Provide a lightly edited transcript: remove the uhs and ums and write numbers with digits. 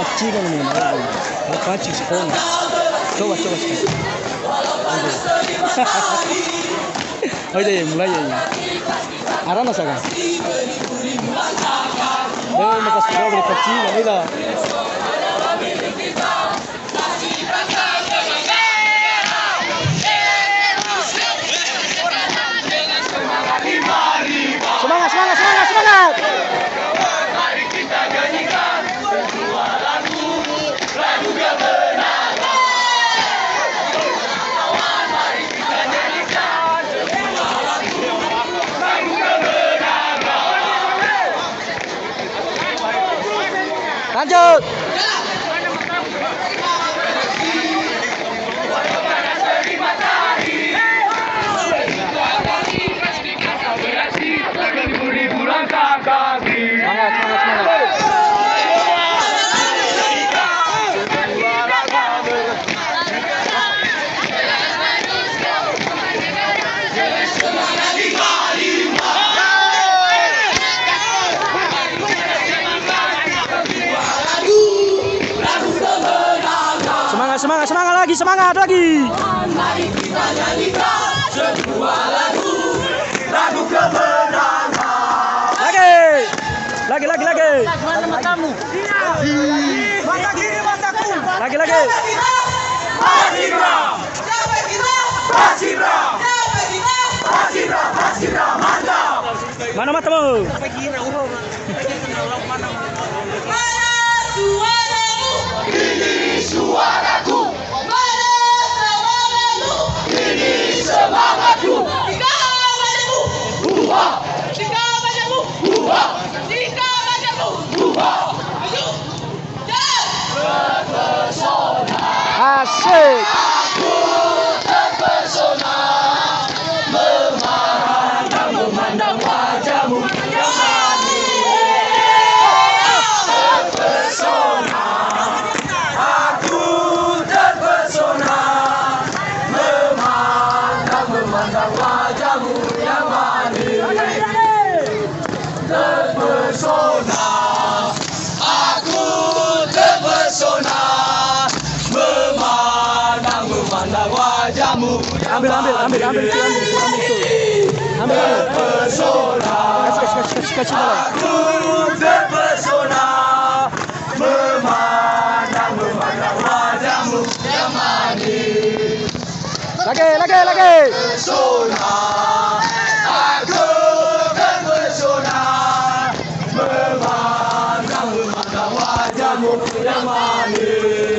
pancikan ini, mau pancing sekolah. Coba sekali. Oh iya, mulai ya. Arah nasa kan? Makas coba boleh pancikan ini dah. Semangat! Mari kita nyanyikan sebuah lagu kemenangan. Kawan, mari kita nyanyikan sebuah lagu kemenangan. Lanjut. Semangat lagi. Mari kita nyanyikan sebuah lagu kemenangan. Lagi. Mana matamu? Mata kiri, mataku. Lagi. Pasibra, mantap. Mana matamu? Ini suaraku. Ini semangatku. Asik. Aku terpesona memandang wajahmu yang manis. Terpesona. Aku terpesona memandang wajahmu yang manis. Terpesona. Aku terpesona memandang wajahmu. Ambil tuh. Terpesona. Kasih. Aku terpesona memandang wajahmu yang manis. Lagi. Terpesona. Aku terpesona memandang wajahmu yang manis.